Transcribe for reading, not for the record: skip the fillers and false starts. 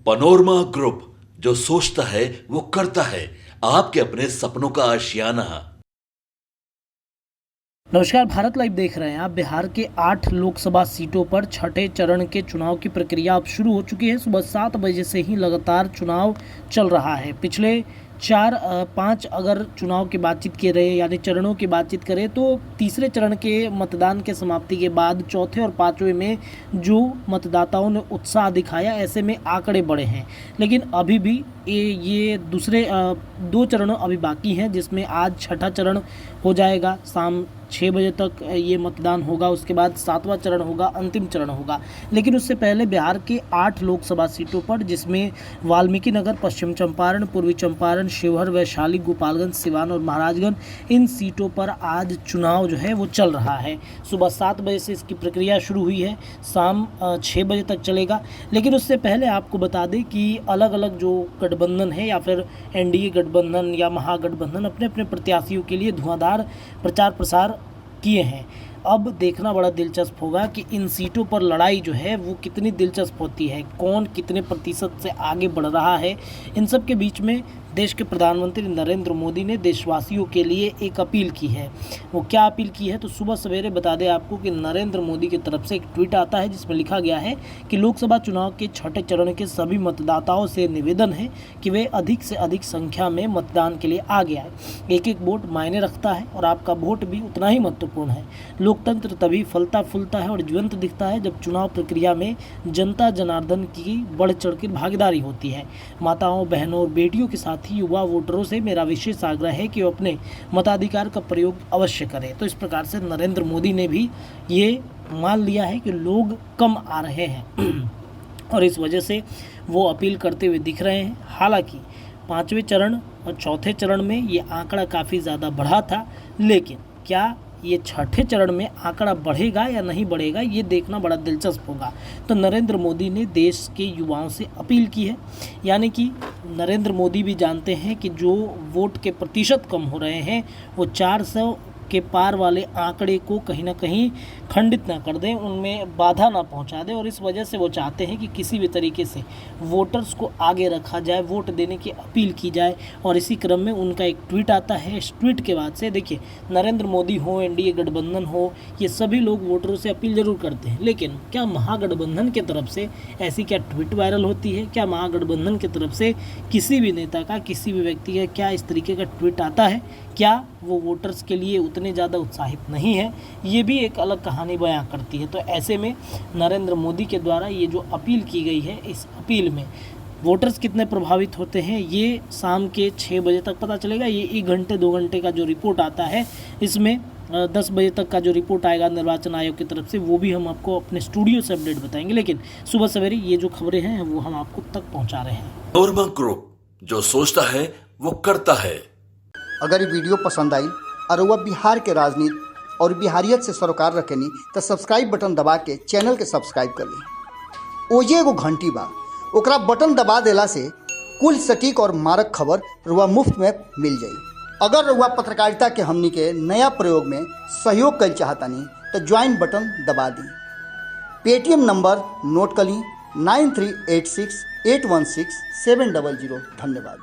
Panorama group, जो सोचता है वो करता है। आपके अपने सपनों का आशियाना। नमस्कार, भारत लाइव देख रहे हैं आप। बिहार के 8 लोकसभा सीटों पर छठे चरण के चुनाव की प्रक्रिया अब शुरू हो चुकी है। सुबह 7 बजे से ही लगातार चुनाव चल रहा है। पिछले 4-5 अगर चुनाव की बातचीत की रहे यानी चरणों की बातचीत करें तो तीसरे चरण के मतदान के समाप्ति के बाद चौथे और पांचवें में जो मतदाताओं ने उत्साह दिखाया, ऐसे में आंकड़े बढ़े हैं। लेकिन अभी भी ये दूसरे 2 चरण अभी बाकी हैं, जिसमें आज छठा चरण हो जाएगा। शाम 6 बजे तक ये मतदान होगा, उसके बाद 7वां चरण होगा, अंतिम चरण होगा। लेकिन उससे पहले बिहार के 8 लोकसभा सीटों पर, जिसमें वाल्मीकि नगर, पश्चिम चंपारण, पूर्वी चंपारण, शिवहर, वैशाली, गोपालगंज, सिवान और महाराजगंज, इन सीटों पर आज चुनाव जो है वो चल रहा है। सुबह 7 बजे से इसकी प्रक्रिया शुरू हुई है, शाम 6 बजे तक चलेगा। लेकिन उससे पहले आपको बता दें कि अलग अलग जो गठबंधन है या फिर एनडीए गठबंधन या महागठबंधन अपने अपने प्रत्याशियों के लिए धुआंधार प्रचार प्रसार किए हैं। अब देखना बड़ा दिलचस्प होगा कि इन सीटों पर लड़ाई जो है वो कितनी दिलचस्प होती है, कौन कितने प्रतिशत से आगे बढ़ रहा है। इन सब के बीच में देश के प्रधानमंत्री नरेंद्र मोदी ने देशवासियों के लिए एक अपील की है। वो क्या अपील की है तो सुबह सवेरे बता दें आपको कि नरेंद्र मोदी की तरफ से एक ट्वीट आता है, जिसमें लिखा गया है कि लोकसभा चुनाव के छठे चरण के सभी मतदाताओं से निवेदन है कि वे अधिक से अधिक संख्या में मतदान के लिए आगे आए। एक एक वोट मायने रखता है और आपका वोट भी उतना ही महत्वपूर्ण है। लोकतंत्र तभी फलता फूलता है और जीवंत दिखता है जब चुनाव प्रक्रिया में जनता जनार्दन की बढ़ चढ़ कर भागीदारी होती है। माताओं, बहनों और बेटियों के साथ ही युवा वोटरों से मेरा विशेष आग्रह है कि वो अपने मताधिकार का प्रयोग अवश्य करें। तो इस प्रकार से नरेंद्र मोदी ने भी ये मान लिया है कि लोग कम आ रहे हैं और इस वजह से वो अपील करते हुए दिख रहे हैं। हालांकि 5वें चरण और चौथे चरण में ये आंकड़ा काफ़ी ज़्यादा बढ़ा था, लेकिन क्या ये छठे चरण में आंकड़ा बढ़ेगा या नहीं बढ़ेगा, ये देखना बड़ा दिलचस्प होगा। तो नरेंद्र मोदी ने देश के युवाओं से अपील की है, यानी कि नरेंद्र मोदी भी जानते हैं कि जो वोट के प्रतिशत कम हो रहे हैं वो 400 के पार वाले आंकड़े को कहीं ना कहीं खंडित ना कर दें, उनमें बाधा ना पहुंचा दें। और इस वजह से वो चाहते हैं कि किसी भी तरीके से वोटर्स को आगे रखा जाए, वोट देने की अपील की जाए। और इसी क्रम में उनका एक ट्वीट आता है। इस ट्वीट के बाद से देखिए, नरेंद्र मोदी हो, एनडीए गठबंधन हो, ये सभी लोग वोटरों से अपील जरूर करते हैं। लेकिन क्या महागठबंधन की तरफ से ऐसी क्या ट्वीट वायरल होती है? क्या महागठबंधन की तरफ से किसी भी नेता का, किसी भी व्यक्ति का क्या इस तरीके का ट्वीट आता है? क्या वो वोटर्स के लिए उतने ज़्यादा उत्साहित नहीं है? ये भी एक अलग कहानी बयां करती है। तो ऐसे में नरेंद्र मोदी के द्वारा ये जो अपील की गई है, इस अपील में वोटर्स कितने प्रभावित होते हैं ये शाम के 6 बजे तक पता चलेगा। ये 1 घंटे 2 घंटे का जो रिपोर्ट आता है, इसमें 10 बजे तक का जो रिपोर्ट आएगा निर्वाचन आयोग की तरफ से, वो भी हम आपको अपने स्टूडियो से अपडेट बताएंगे। लेकिन सुबह सवेरे ये जो खबरें हैं वो हम आपको तक पहुँचा रहे हैं। पनोरमा ग्रुप, जो सोचता है वो करता है। अगर ये वीडियो पसंद आई और वह बिहार के राजनीति और बिहारियत से सरोकार रखेनी तो सब्सक्राइब बटन दबा के चैनल के सब्सक्राइब कर ली। ओजे एगो घंटी बा, ओकरा बटन दबा देला से कुल सटीक और मारक खबर रुआ मुफ्त में मिल जाई। अगर रुआ पत्रकारिता के हमनी के नया प्रयोग में सहयोग कर चाहतानी तो ज्वाइन बटन दबा दी। पेटीएम नंबर नोट कर ली 9386816700। धन्यवाद।